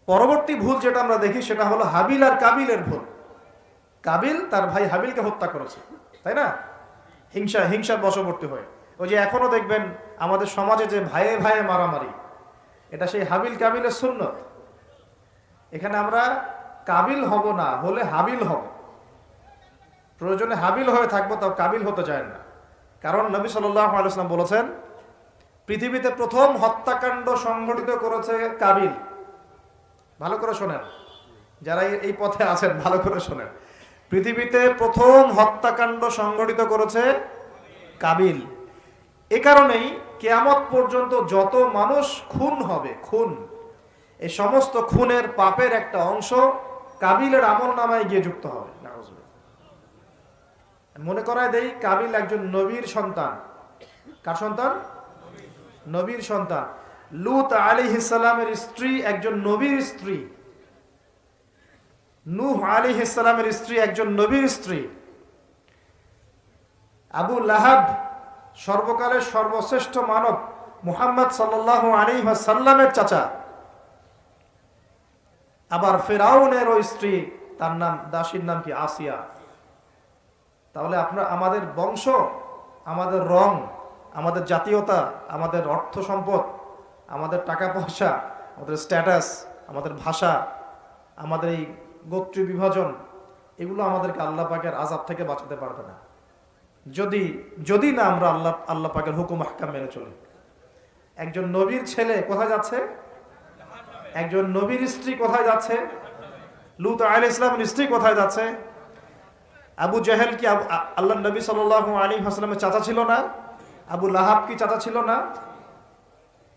পরবর্তী ভুল যেটা আমরা দেখি সেটা হলো হাবিল আর কাবিলের ভুল। কাবিল তার ভাই হাবিলকে হত্যা করেছে, তাই না? হিংসার বশবর্তী হয়ে। ওই যে এখনো দেখবেন আমাদের সমাজে যে ভাইয়ে ভাইয়ে মারামারি, এটা সেই হাবিল কাবিলের সুন্নত। এখানে আমরা কাবিল হব না, হলে হাবিল হব। প্রয়োজনে হাবিল হয়ে থাকবো, তাও কাবিল হতে চায় না। কারণ নবী সাল্লাল্লাহু আলাইহি ওয়াসাল্লাম বলেছেন, পৃথিবীতে প্রথম হত্যাকাণ্ড সংঘটিত করেছে কাবিল। ভালো করে শোনেন, যারা এই পথে আছেন ভালো করে শোনেন। পৃথিবীতে প্রথম হত্যাকাণ্ড সংঘটিত করেছে কাবিল। এ কারণেই কিয়ামত পর্যন্ত যত মানুষ খুন হবে, এই সমস্ত খুনের পাপের একটা অংশ কাবিলের আমলনামায় গিয়ে যুক্ত হবে। মনে করায় দেই, কাবিল একজন নবীর সন্তান। কার সন্তান? নবীর সন্তান। লূত আলাইহিস সালামের স্ত্রী একজন নবীর স্ত্রী। নূহ আলাইহিস সালামের স্ত্রী একজন নবীর স্ত্রী। আবু লাহাব সর্বকালের সর্বশ্রেষ্ঠ মানব মুহাম্মদ সাল্লাল্লাহু আলাইহি ওয়াসাল্লামের চাচা। আবার ফিরআউনের ওই স্ত্রী, তার নাম, দাসীর নাম কি? আসিয়া। তাহলে আমাদের বংশ, আমাদের রং, আমাদের জাতীয়তা, আমাদের অর্থ সম্পদ, আমাদের টাকা পয়সা, আমাদের স্ট্যাটাস, আমাদের ভাষা, আমাদের এই গোত্রীয় বিভাজন, এগুলো আমাদেরকে আল্লাহ পাকের আযাব থেকে বাঁচাতে পারবে না, যদি না আমরা আল্লাহ পাকের হুকুম আহকাম মেনে চলি। একজন নবীর ছেলে কোথায় যাচ্ছে? একজন নবীর স্ত্রী কোথায় যাচ্ছে? লূত আলাইহিস সালামের স্ত্রী কোথায় যাচ্ছে? আবু জেহেল কি আল্লাহ নবী সাল্লাল্লাহু আলাইহি ওয়াসাল্লামের চাচা ছিল না? আবু লাহাব কি চাচা ছিল না?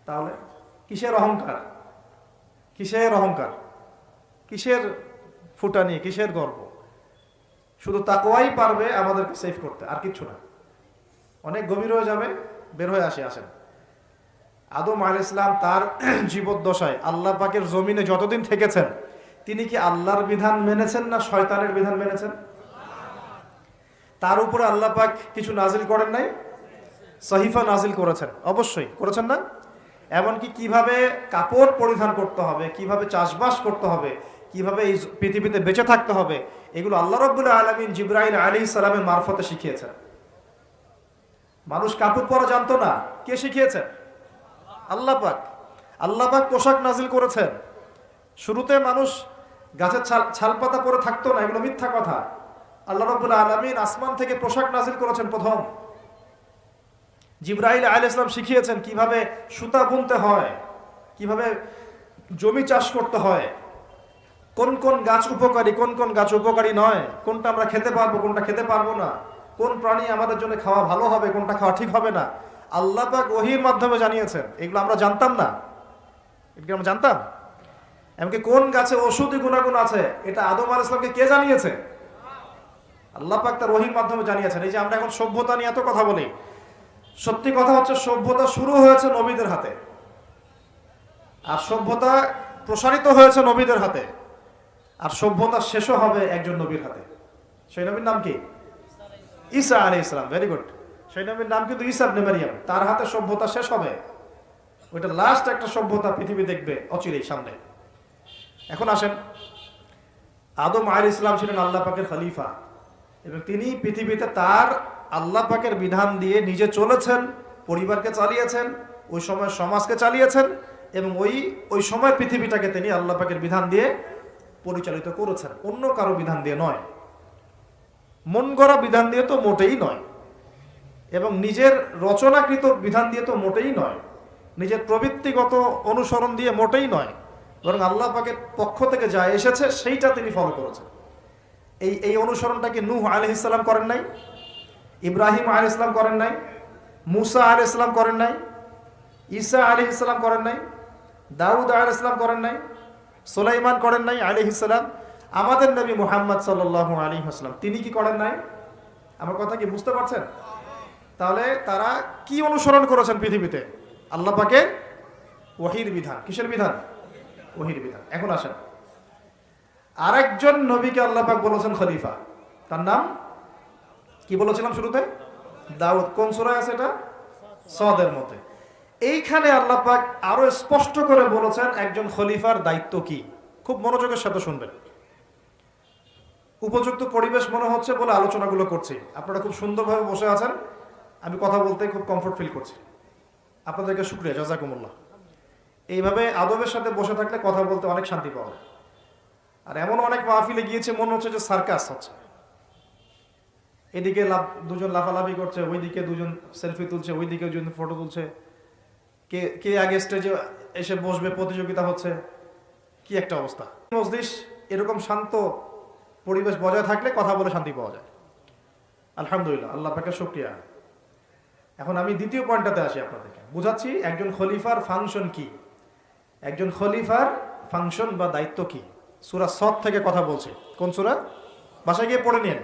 তাহলে কিসের অহংকার, কিসের অহংকার, কিসের ফুটানি, কিসের গর্ব? শুধু তাকওয়াই পারবে আমাদেরকে সেভ করতে, আর কিচ্ছু না। অনেক গভীর হয়ে যাবে, বের হয়ে আসেন। আদম আলাইহিস সালাম তার জীবদ্দশায় আল্লাহ পাকের জমিনে যতদিন থেকেছেন, তিনি কি আল্লাহর বিধান মেনেছেন না শয়তানের বিধান মেনেছেন? তার উপরে আল্লাহ পাক কিছু নাজিল করেন নাই? সহিফা নাজিল করেছেন, অবশ্যই করেছেন না? এমনকি কিভাবে কাপড় পরিধান করতে হবে, কিভাবে চাষবাস করতে হবে, কিভাবে এই পৃথিবীতে বেঁচে থাকতে হবে, এগুলো আল্লাহ রাব্বুল আলামিন জিবরাইল আলাইহিস সালামের মারফতে শিখিয়েছেন। মানুষ কাপড় পরা জানতো না, কে শিখিয়েছেন? আল্লাহ পাক। আল্লাহ পাক পোশাক নাজিল করেছেন। শুরুতে মানুষ গাছের ছালপাতা পরে থাকতো না, এগুলো মিথ্যা কথা। আল্লাহ রাব্বুল আলামিন আসমান থেকে পোশাক নাজিল করেছেন প্রথম। জিবরাইল আলাইহিস সালাম শিখিয়েছেন কিভাবে সুতা বুনতে হয়, কিভাবে জমি চাষ করতে হয়, কোন কোন গাছ উপকারী, কোন কোন গাছ উপকারী নয়, কোনটা আমরা খেতে পারবো, কোনটা খেতে পারবো না, কোন প্রাণী আমাদের জন্য খাওয়া ভালো হবে, কোনটা খাওয়া ঠিক হবে না, আল্লাহ পাক ওহীর মাধ্যমে জানিয়েছেন। এগুলো আমরা জানতাম না, এগুলো আমরা জানতাম। এমনকি কোন গাছে ঔষধি গুণাগুণ আছে, এটা আদম আলাইহিস সালামকে কে জানিয়েছে? আল্লাহ পাক তার ওহীর মাধ্যমে জানিয়েছেন। এই যে আমরা এখন সভ্যতা নিয়ে এত কথা বলি, সত্যি কথা হচ্ছে সভ্যতা শুরু হয়েছে নবীদের হাতে, আর সভ্যতা প্রসারিত হয়েছে নবীদের হাতে, আর সভ্যতা শেষও হবে একজন নবীর হাতে। সেই নবীর নাম কি? ঈসা আলাইহিস সালাম। Very good. সেই নবীর নাম কিন্তু ঈসা ইবনে মারইয়াম। তার হাতে সভ্যতা শেষ হবে। ওইটা লাস্ট একটা সভ্যতা পৃথিবী দেখবে অচিরেই সামনে। এখন আসেন, আদম আলাইহিস সালাম ছিলেন আল্লাহ পাকের খলিফা, এবং তিনি পৃথিবীতে তার আল্লাহ পাকের বিধান দিয়ে নিজে চলেছেন, পরিবারকে চালিয়েছেন, ওই সময় সমাজকে চালিয়েছেন, এবং ওই সময় পৃথিবীটাকে তিনি আল্লাহ পাকের বিধান দিয়ে পরিচালিত করেছেন, অন্য কারো বিধান দিয়ে নয়, মন গড়া বিধান দিয়ে তো মোটেই নয়, এবং নিজের রচনাকৃত বিধান দিয়ে তো মোটেই নয়, নিজের প্রবৃত্তিগত অনুসরণ দিয়ে মোটেই নয়, বরং আল্লাহ পাকের পক্ষ থেকে যা এসেছে সেইটা তিনি ফলো করেছেন। এই অনুসরণটাকে নূহ আলাইহিস সালাম করেন নাই, ইব্রাহিম আলাইহিস সালাম করেন নাই, মুসা আলাইহিস সালাম করেন নাই, ঈসা আলাইহিস সালাম করেন নাই, দাউদ আলাইহিস সালাম করেন নাই, সুলাইমান করেন নাই আলাইহিস সালাম। আমাদের নবী মুহাম্মদ সাল্লাল্লাহু আলাইহি ওয়াসাল্লাম তিনি কি করেন নাই? আমার কথা কি বুঝতে পারছেন? তাহলে তারা কি অনুসরণ করেছেন পৃথিবীতে? আল্লাহ পাকের ওহীর বিধান। কিসের বিধান? ওহীর বিধান। এখন আসেন, আরেকজন নবীকে আল্লাহ পাক বলেছেন খলিফা, তার নাম কি বলেছিলাম শুরুতে? দাউদ। কোন সূরায় আছে এটা? সদের মধ্যে। এইখানে আল্লাহ পাক আরো স্পষ্ট করে বলেছেন একজন খলিফার দায়িত্ব কি। খুব মনোযোগের সাথে শুনবেন। উপযুক্ত পরিবেশ মনে হচ্ছে বলে আলোচনাগুলো করছি। আপনারা খুব সুন্দরভাবে বসে আছেন, আমি কথা বলতে খুব কমফোর্ট ফিল করছি। আপনাদেরকে শুকরিয়া, জাযাকুমুল্লাহ। এইভাবে আদবের সাথে বসে থাকলে কথা বলতে অনেক শান্তি পাওয়া যায়। আর এমন অনেক মাহফিলে গিয়েছে মনে হচ্ছে যে সার্কাস হচ্ছে, এদিকে দুজন লাফালাফি করছে, ওইদিকে দুজন সেলফি তুলছে, ওইদিকে দুজন ফটো তুলছে, কে কে আগে স্টেজে এসে বসবে প্রতিযোগিতা হচ্ছে। কি একটা অবস্থা। মজলিস এরকম শান্ত পরিবেশ বজায় থাকলে কথা বলে শান্তি পাওয়া যায়। আলহামদুলিল্লাহ, আল্লাহ পাকের শুকরিয়া। এখন আমি দ্বিতীয় পয়েন্টটাতে আসি, আপনাদেরকে বুঝাচ্ছি একজন খলিফার ফাংশন কি, একজন খলিফার ফাংশন বা দায়িত্ব কি। সূরা সদ থেকে কথা বলছি। কোন সূরা? বাসায় গিয়ে পড়ে নিন।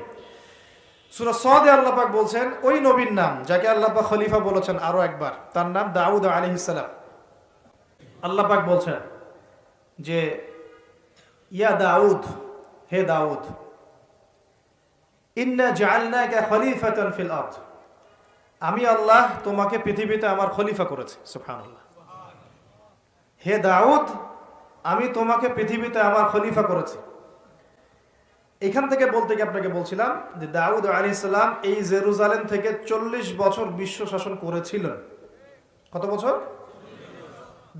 সূরা সদে আল্লাহ পাক বলছেন ওই নবীর নাম যাকে আল্লাহ পাক খলিফা বলেছেন আরো একবার, তার নাম দাউদ আলাইহিস সালাম। আল্লাহ পাক বলছেন যে ইয়া দাউদ, হে দাউদ, ইন্না জাআলনাকা খলিফাতান ফিল আরদ, আমি আল্লাহ তোমাকে পৃথিবীতে আমার খলিফা করেছি। সুবহানাল্লাহ। হে দাউদ, আমি তোমাকে পৃথিবীতে আমার খলিফা করেছি। এখান থেকে বলতে গিয়ে আপনাকে বলছিলাম যে দাউদ আলাইহিস সালাম এই জেরুজালেম থেকে 40 বছর বিশ্ব শাসন করেছিলেন। কত বছর?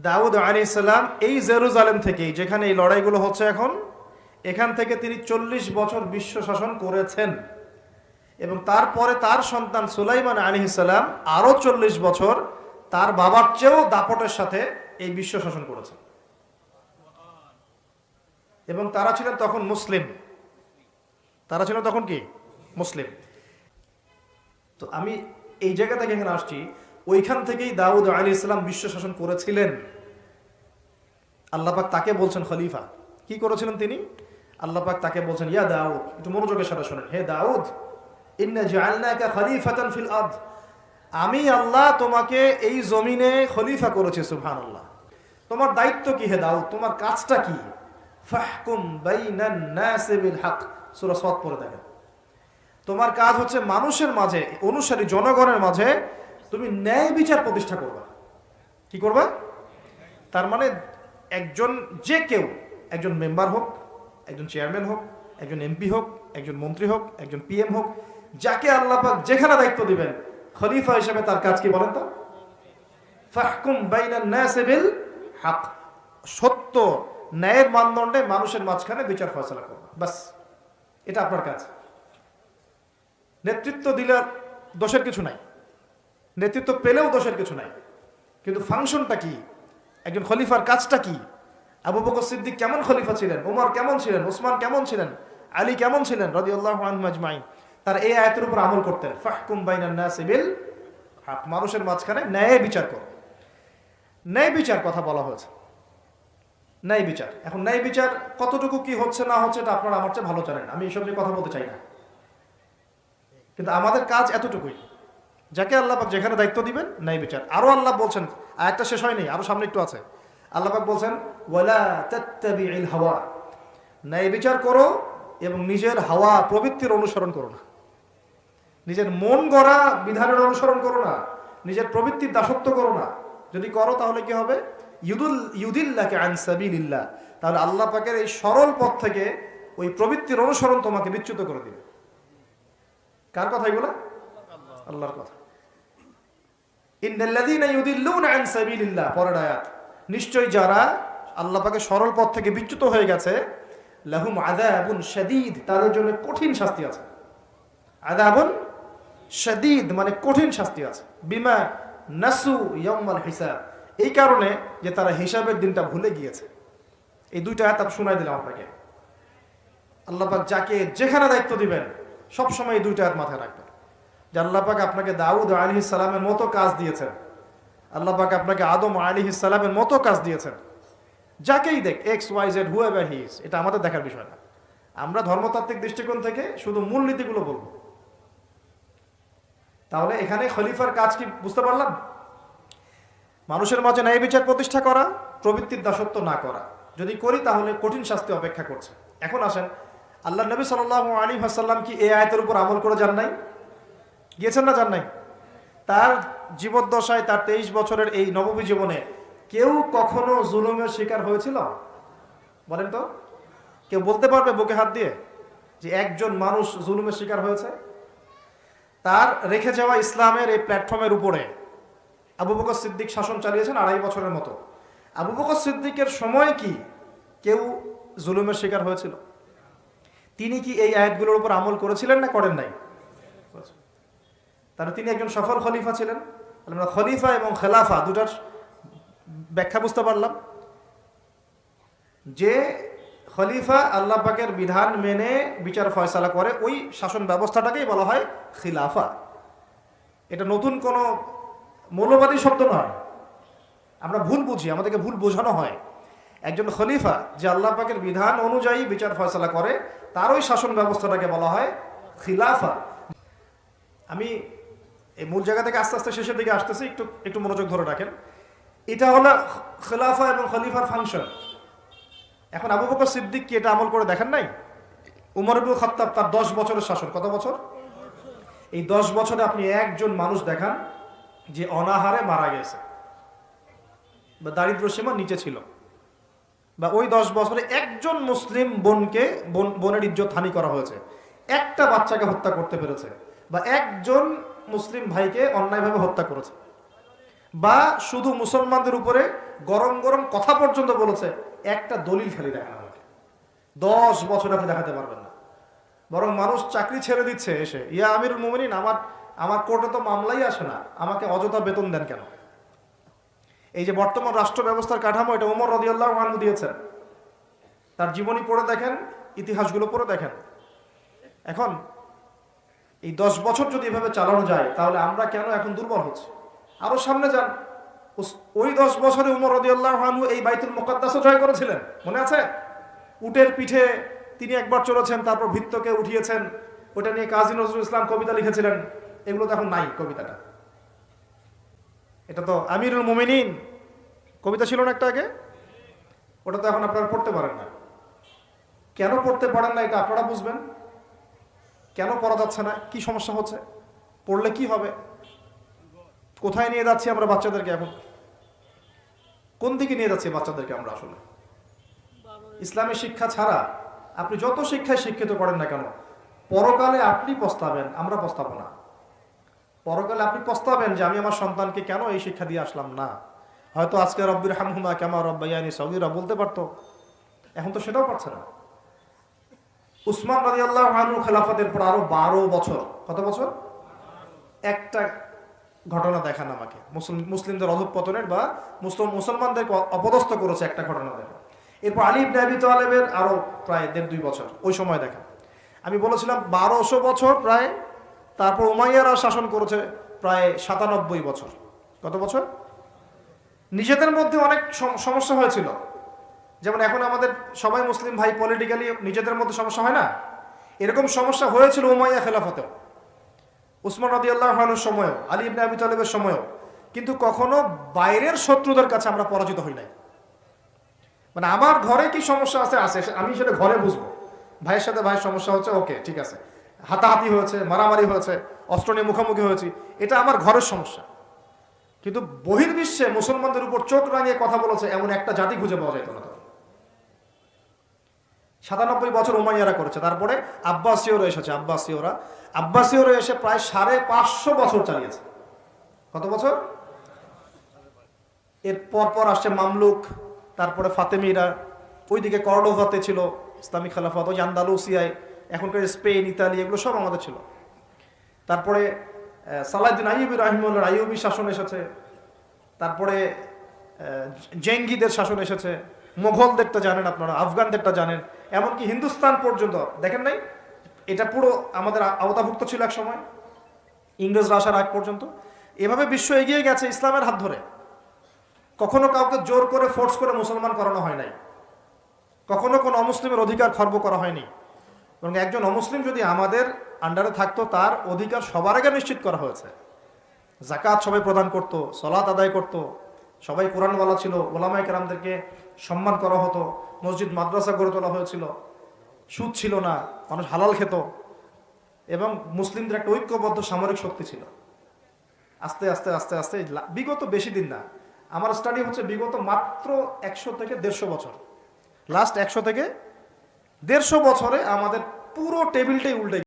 দাউদ আলাইহিস সালাম এই জেরুজালেম থেকেই, যেখানে এই লড়াইগুলো হচ্ছে এখন, এখান থেকে তিনি 40 বছর বিশ্ব শাসন করেছেন। এবং তারপরে তার সন্তান সুলাইমান আলাইহিস সালাম আরো 40 বছর তার বাবার চেয়েও দাপটের সাথে এই বিশ্ব শাসন করেছেন। এবং তারা ছিলেন তখন মুসলিম। তারা ছিল তখন কি? মুসলিম। তো আমি এই জায়গা থেকে এখানে আসছি, ওইখান থেকেই দাউদ আলাইহিস সালাম বিশ্ব শাসন করেছিলেন। আল্লাহ পাক তাকে বলছেন খলিফা। কি করেছিলেন তিনি? আল্লাহ পাক তাকে বলছেন ইয়া দাউদ, একটু মনোযোগের সাথে শুনেন, হে দাউদ, ইন্না জাআলনাকা খলিফাতান ফিল আরদ, আমি আল্লাহ তোমাকে এই জমিনে খলিফা করেছি। সুবহানাল্লাহ। তোমার দায়িত্ব কি হে দাউদ? তোমার কাজটা কি? ফাহকুম বাইনান নাসি বিল হক, সূরা সদ পড়ে দেখেন। তোমার কাজ হচ্ছে মানুষের মাঝে, অনুসারী জনগণের মাঝে তুমি ন্যায় বিচার প্রতিষ্ঠা করবা। কি করবা? তার মানে একজন যে কেউ, একজন মেম্বার হোক, একজন চেয়ারম্যান হোক, একজন এমপি হোক, একজন মন্ত্রী হোক, একজন পিএম হোক, যাকে আল্লাহ পাক যেখানে দায়িত্ব দিবেন, খলিফা হিসেবে তার কাজ কি বলেন তো? ফাহকুম বাইনান নাসি বিল হক, সত্য ন্যায়ের মানদণ্ডে মানুষের মাঝখানে বিচার ফয়সালা করবা। বাস, এটা আপনার কাজ। নেতৃত্ব দিলে দোষের কিছু নাই, নেতৃত্ব পেলেও দোষের কিছু নাই, কিন্তু ফাংশনটা কি? একজন খলিফার কাজটা কি? আবু বকর সিদ্দিক কেমন খলিফা ছিলেন? ওমর কেমন ছিলেন? ওসমান কেমন ছিলেন? আলী কেমন ছিলেন রাদিয়াল্লাহু আনহুম আজমাইন? তার এই আয়াতের উপর আমল করতেন। ফাহকুম বাইনান নাসি বিল হক, মানুষের মাঝখানে ন্যায় বিচার করো। ন্যায় বিচার কথা বলা হয়েছে, ন্যায় বিচার। এখন ন্যায় বিচার কতটুকু কি হচ্ছে না হচ্ছে এটা আপনারা আমার চেয়ে ভালো জানেন, আমি এসব নিয়ে কথা বলতে চাই না। কিন্তু আমাদের কাজ এতটুকুই, যাকে আল্লাহ পাক যেখানে দায়িত্ব দিবেন ন্যায় বিচার। আরো আল্লাহ বলছেন, আয়াতটা শেষ হয়নি, আরো সামনে একটু আছে। আল্লাহ পাক বলছেন ওয়ালা তাত্তাবিউল হাওয়া, ন্যায় বিচার করো এবং নিজের হাওয়া প্রবৃত্তির অনুসরণ করো না, নিজের মন গড়া বিধানের অনুসরণ করো না, নিজের প্রবৃত্তির দাসত্ব করো না। যদি করো তাহলে কি হবে? ইউদিল্লাকা আন সাবিলিল্লাহ, তাহলে আল্লাহ পাকের এই সরল পথ থেকে ওই প্রবৃত্তির অনুসরণ তোমাকে বিচ্যুত করে দিবে। কার কথা এগুলো? আল্লাহর কথা। ইন্নাল্লাযীনা ইউদিল্লুনা আন সাবিলিল্লাহ, পরের আয়াত, নিশ্চয় যারা আল্লাহ পাকের সরল পথ থেকে বিচ্যুত হয়ে গেছে, লাহুম আযাবুন শাদীদ, তাদের জন্য কঠিন শাস্তি আছে। আযাবুন শাদীদ মানে কঠিন শাস্তি আছে। বিমা নাসু ইয়াউমাল হিসাব, এই কারণে যে তারা হিসাবের দিনটা ভুলে গিয়েছে। এই দুইটা আয়াত আমি শোনাই দিলাম আপনাকে। আল্লাহ পাক যাকে যেখানে দায়িত্ব দিবেন সবসময় এই দুইটা আয়াত মাথায় রাখবেন, যে আল্লাহ পাক আপনাকে দাউদ আলাইহিস সালামের মতো কাজ দিয়েছেন, আল্লাহ পাক আপনাকে আদম আলাইহিস সালামের মতো কাজ দিয়েছেন। যাকেই দেখ, X Y Z whoever he is, এটা আমাদের দেখার বিষয় না। আমরা ধর্মতাত্ত্বিক দৃষ্টিকোণ থেকে শুধু মূলনীতিগুলো বলবো। তাহলে এখানে খলিফার কাজ কি বুঝতে পারলাম? মানুষের মাঝে ন্যায় বিচার প্রতিষ্ঠা করা, প্রবৃত্তির দাসত্ব না করা। যদি করি তাহলে কঠিন শাস্তি অপেক্ষা করছে। এখন আসেন, আল্লাহ নবী সাল্লাল্লাহু আলাইহি ওয়াসাল্লাম কি এই আয়াতের উপর আমল করে যান নাই? গিয়েছেন না যান নাই? তার জীবদ্দশায়, তার 23 বছরের এই নববী জীবনে কেউ কখনো জুলুমের শিকার হয়েছিল? বলেন তো, কেউ বলতে পারবে বুকে হাত দিয়ে যে একজন মানুষ জুলুমের শিকার হয়েছে? তার রেখে যাওয়া ইসলামের এই প্ল্যাটফর্মের উপরে আবু বকর সিদ্দিক শাসন চালিয়েছেন 2.5 বছরের মতো। আবু বকর সিদ্দিকের সময় কি কেউ জুলুমের শিকার হয়েছিল? তিনি কি এই আয়াতগুলোর উপর আমল করেছিলেন না করেন নাই? তাহলে তিনি একজন সফল খলিফা ছিলেন। আমরা খলিফা এবং খেলাফা দুটার ব্যাখ্যা বুঝতে পারলাম। যে খলিফা আল্লাহ পাকের বিধান মেনে বিচার ফয়সালা করে, ওই শাসন ব্যবস্থাটাকেই বলা হয় খিলাফা। এটা নতুন কোনো মৌলবাদী শব্দ নয়, আমরা ভুল বুঝি, আমাদেরকে ভুল বোঝানো হয়। একজন খলিফা যে আল্লাহ পাকের বিধান অনুযায়ী বিচার ফয়সালা করে, তার ওই শাসন ব্যবস্থাটাকে বলা হয় খিলাফা। আমি এই মূল জায়গা থেকে আস্তে আস্তে শেষের দিকে আসতেছি, একটু একটু মনোযোগ ধরে রাখেন। এটা হলো খিলাফা এবং খলিফার ফাংশন। এখন আবু বকর সিদ্দিক কি এটা আমল করে দেখেন নাই? উমর ইবনে খাত্তাব তার 10 বছরের শাসন, কত বছর? এই 10 বছরে আপনি একজন মানুষ দেখান যে অনাহারে মারা গেছে বা দারিদ্র সীমার নিচে ছিল, বা ওই 10 বছরে একজন মুসলিম বোনের ইজ্জত হানি করা হয়েছে, একটা বাচ্চাকে হত্যা করতে পেরেছে, বা একজন মুসলিম ভাইকে অন্যায়ভাবে হত্যা করেছে, বা শুধু মুসলমানদের উপরে গরম গরম কথা পর্যন্ত বলেছে, একটা দলিল খালি দেখান আমাকে। 10 বছর আপনি দেখাতে পারবেন না। বরং মানুষ চাকরি ছেড়ে দিচ্ছে এসে, ইয়া আমিরুল মুমিনিন, আমার কোর্টে তো মামলাই আসে না, আমাকে অযথা বেতন দেন কেন? এই যে বর্তমান রাষ্ট্র ব্যবস্থার কাঠামো, এটা ওমর রাদিয়াল্লাহু আনহু দিয়েছেন। তার জীবনী পড়ে দেখেন, ইতিহাসগুলো পড়ে দেখেন। এখন এই 10 বছর যদি এভাবে চালানো যায়, তাহলে আমরা কেন এখন দুর্বল হচ্ছি? আরো সামনে যান, ওই 10 বছরে ওমর রাদিয়াল্লাহু আনহু এই বাইতুল মুকাদ্দাসও জয় করেছিলেন, মনে আছে? উটের পিঠে তিনি একবার চলেছেন, তারপর ভিত্তকে উঠিয়েছেন। ওটা নিয়ে কাজী নজরুল ইসলাম কবিতা লিখেছিলেন। এগুলো তো এখন নাই, কবিতাটা। এটা তো আমিরুল মুমিনিন কবিতা ছিল না একটা আগে, ওটা তো এখন আপনারা পড়তে পারেন না। কেন পড়তে পারেন না এটা আপনারা বুঝবেন। কেন পড়া যাচ্ছে না, কি সমস্যা হচ্ছে, পড়লে কি হবে, কোথায় নিয়ে যাচ্ছি আমরা বাচ্চাদেরকে? এখন কোন দিকে নিয়ে যাচ্ছি বাচ্চাদেরকে আমরা? আসলে ইসলামের শিক্ষা ছাড়া আপনি যত শিক্ষায় শিক্ষিত করেন না কেন, পরকালে আপনি পস্তাবেন, আমরা পস্তাবো না। পরকালে আপনি পস্তাবেন যে আমি আমার সন্তানকে কেন এই শিক্ষা দিয়ে আসলাম না। হয়তো আজকে রব্বির হামহুমা কামা রব্বায়ানি সগীরা বলতে পারতো, এখন তো সেটাও পারছে না। উসমান রাদিয়াল্লাহু আনহু খেলাফতের পর আরো 12 বছর, কত বছর? একটা ঘটনা দেখান আমাকে মুসলিমদের অধঃপতনের বা মুসলমানদেরকে অপদস্থ করেছে একটা ঘটনা দেখেন। এরপর আলী ইবনে আবি তালেবের আরো প্রায় 1.5-2 বছর, ওই সময় দেখেন। আমি বলেছিলাম 1200 বছর প্রায়। তারপর উমাইয়ারা শাসন করেছে প্রায় 97 বছর। কত বছর? নিজেদের মধ্যে অনেক সমস্যা হয়েছিল। যেমন এখন আমাদের সবাই মুসলিম ভাই, পলিটিক্যালি নিজেদের মধ্যে সমস্যা হয় না? এরকম সমস্যা হয়েছিল উমাইয়া খেলাফতেও, উসমান রাদিয়াল্লাহু আনহুর সময়ও, আলী ইবনে আবি তালেবের সময়ও। কিন্তু কখনো বাইরের শত্রুদের কাছে আমরা পরাজিত হই নাই। মানে আমার ঘরে কি সমস্যা আছে, আমি সেটা ঘরে বুঝবো। ভাইয়ের সাথে ভাইয়ের সমস্যা হচ্ছে, ওকে ঠিক আছে, হাতাহাতি হয়েছে, মারামারি হয়েছে, অস্ত্র নিয়ে মুখোমুখি হয়েছি, এটা আমার ঘরের সমস্যা। কিন্তু বহির্বিশ্বে মুসলমানদের উপর চোখ রাঙিয়ে কথা বলেছে এমন একটা জাতি খুঁজে পাওয়া যেত না। 97 বছর উমাইয়ারা করেছে। তারপরে আব্বাসীয়রা এসেছে, আব্বাসীয়রা এসে প্রায় 550 বছর চালিয়েছে। কত বছর? এর পর আসছে মামলুক, তারপরে ফাতেমিরা, ওইদিকে কর্ডোভাতে ছিল ইসলামিক খেলাফত, ওই আন্দালুসিয়ায়, এখনকার স্পেন, ইতালি, এগুলো সব আমাদের ছিল। তারপরে সালাহউদ্দিন আইয়ুবী রাহিমাহুল্লাহর আইয়ুবী শাসন এসেছে। তারপরে জেঙ্গিদের শাসন এসেছে। মোগলদেরটা জানেন আপনারা, আফগানদেরটা জানেন, এমনকি হিন্দুস্তান পর্যন্ত দেখেন নাই? এটা পুরো আমাদের আওতাভুক্ত ছিল এক সময়, ইংরেজরা আসার আগ পর্যন্ত। এভাবে বিশ্ব এগিয়ে গেছে ইসলামের হাত ধরে। কখনো কাউকে জোর করে ফোর্স করে মুসলমান করানো হয় নাই, কখনো কোনো অমুসলিমের অধিকার খর্ব করা হয়নি। এবং একজন অমুসলিম যদি আমাদের আন্ডারে থাকতো, তার অধিকার সবার আগে নিশ্চিত করা হয়েছে। যাকাত সবাই প্রদান করত, সালাত আদায় করত, সবাই কোরআনওয়ালা ছিল, ওলামায়ে কেরামদেরকে সম্মান করা হতো, মসজিদ মাদ্রাসা গড়ে তোলা হয়েছিল, সুদ ছিল না, মানুষ হালাল খেত, এবং মুসলিমদের একটা ঐক্যবদ্ধ সামরিক শক্তি ছিল। আস্তে আস্তে আস্তে আস্তে বিগত বেশি দিন না, আমার স্টাডি হচ্ছে বিগত মাত্র 100 থেকে 150 বছর, লাস্ট 100 থেকে 150 বছরে আমাদের পুরো টেবিলটাই উল্টে